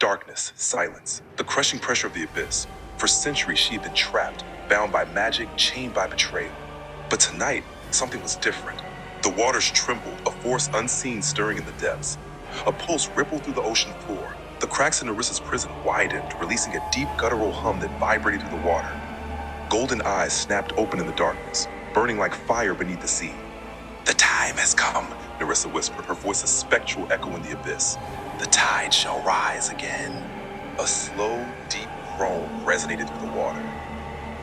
Darkness, silence, the crushing pressure of the abyss. For centuries she had been trapped, bound by magic, chained by betrayal. But tonight, something was different. The waters trembled, a force unseen stirring in the depths. A pulse rippled through the ocean floor. The cracks in Neryssa's prison widened, releasing a deep guttural hum that vibrated through the water. Golden eyes snapped open in the darkness, burning like fire beneath the sea. "The time has come," Neryssa whispered, her voice a spectral echo in the abyss. "The tide shall rise again." A slow, deep groan resonated through the water.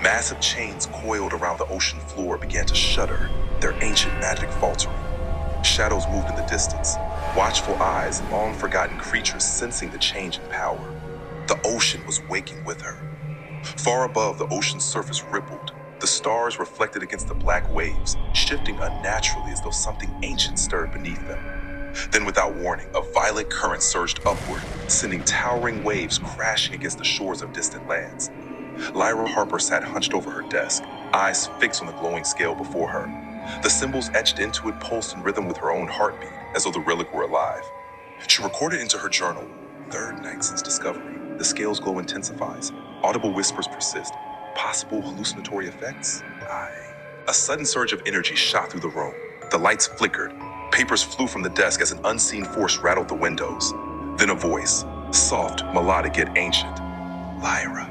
Massive chains coiled around the ocean floor began to shudder, their ancient magic faltering. Shadows moved in the distance, watchful eyes, long-forgotten creatures sensing the change in power. The ocean was waking with her. Far above, the ocean's surface rippled. The stars reflected against the black waves, shifting unnaturally as though something ancient stirred beneath them. Then, without warning, a violent current surged upward, sending towering waves crashing against the shores of distant lands. Lyra Harper sat hunched over her desk, eyes fixed on the glowing scale before her. The symbols etched into it pulsed in rhythm with her own heartbeat, as though the relic were alive. She recorded into her journal, "Third night since discovery. The scale's glow intensifies. Audible whispers persist. Possible hallucinatory effects? A sudden surge of energy shot through the room. The lights flickered. Papers flew from the desk as an unseen force rattled the windows. Then a voice, soft, melodic yet ancient. "Lyra."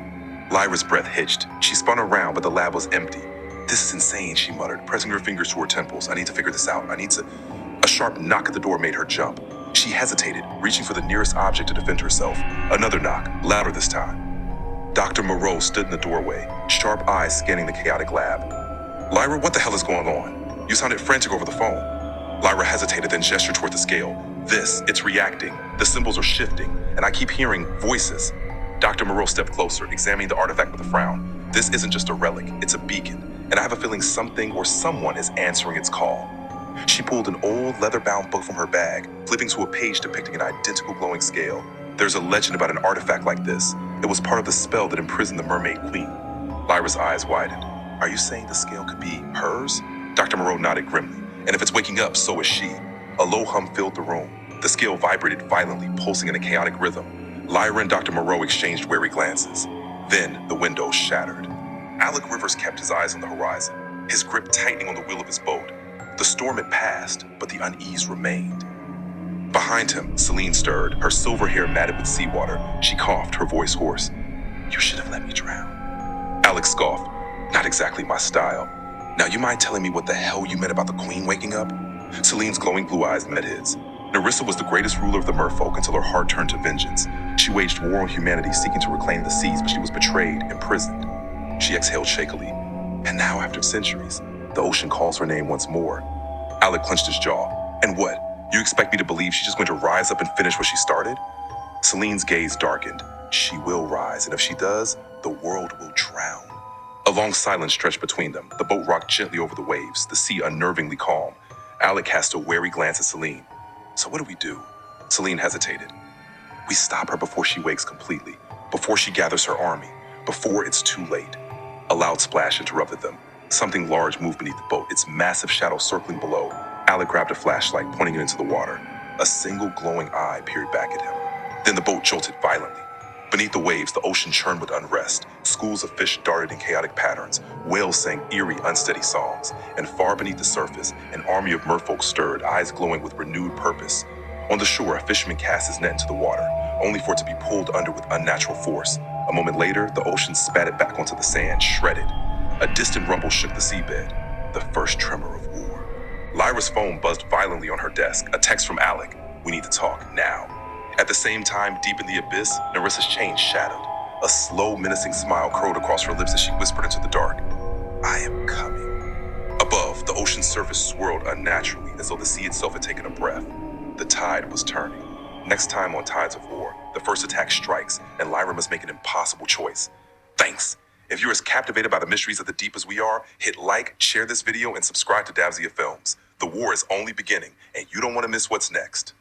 Lyra's breath hitched. She spun around, but the lab was empty. "This is insane," she muttered, pressing her fingers to her temples. "I need to figure this out. A sharp knock at the door made her jump. She hesitated, reaching for the nearest object to defend herself. Another knock, louder this time. Dr. Moreau stood in the doorway, sharp eyes scanning the chaotic lab. "Lyra, what the hell is going on? You sounded frantic over the phone." Lyra hesitated, then gestured toward the scale. It's reacting. The symbols are shifting, and I keep hearing voices." Dr. Moreau stepped closer, examining the artifact with a frown. "This isn't just a relic, it's a beacon, and I have a feeling something or someone is answering its call." She pulled an old leather-bound book from her bag, flipping to a page depicting an identical glowing scale. "There's a legend about an artifact like this. It was part of the spell that imprisoned the Mermaid Queen." Lyra's eyes widened. "Are you saying the scale could be hers?" Dr. Moreau nodded grimly. "And if it's waking up, so is she." A low hum filled the room. The scale vibrated violently, pulsing in a chaotic rhythm. Lyra and Dr. Moreau exchanged wary glances. Then the windows shattered. Alec Rivers kept his eyes on the horizon, his grip tightening on the wheel of his boat. The storm had passed, but the unease remained. Behind him, Selene stirred, her silver hair matted with seawater. She coughed, her voice hoarse. "You should have let me drown." Alex scoffed. "Not exactly my style. Now, you mind telling me what the hell you meant about the Queen waking up?" Selene's glowing blue eyes met his. Neryssa was the greatest ruler of the merfolk until her heart turned to vengeance. She waged war on humanity, seeking to reclaim the seas, but she was betrayed, imprisoned. She exhaled shakily. "And now, after centuries, the ocean calls her name once more." Alec clenched his jaw. "And what? You expect me to believe she's just going to rise up and finish what she started?" Selene's gaze darkened. "She will rise, and if she does, the world will drown." A long silence stretched between them. The boat rocked gently over the waves, the sea unnervingly calm. Alec cast a wary glance at Selene. "So what do we do?" Selene hesitated. "We stop her before she wakes completely, before she gathers her army, before it's too late." A loud splash interrupted them. Something large moved beneath the boat, its massive shadow circling below. Alec grabbed a flashlight, pointing it into the water. A single glowing eye peered back at him. Then the boat jolted violently. Beneath the waves, the ocean churned with unrest. Schools of fish darted in chaotic patterns. Whales sang eerie, unsteady songs. And far beneath the surface, an army of merfolk stirred, eyes glowing with renewed purpose. On the shore, a fisherman cast his net into the water, only for it to be pulled under with unnatural force. A moment later, the ocean spat it back onto the sand, shredded. A distant rumble shook the seabed, the first tremor of war. Lyra's phone buzzed violently on her desk, a text from Alec. "We need to talk, now." At the same time, deep in the abyss, Neryssa's chain shadowed. A slow, menacing smile curled across her lips as she whispered into the dark, "I am coming." Above, the ocean's surface swirled unnaturally, as though the sea itself had taken a breath. The tide was turning. Next time on Tides of War, the first attack strikes, and Lyra must make an impossible choice. Thanks. If you're as captivated by the mysteries of the deep as we are, hit like, share this video, and subscribe to Davzia Films. The war is only beginning, and you don't want to miss what's next.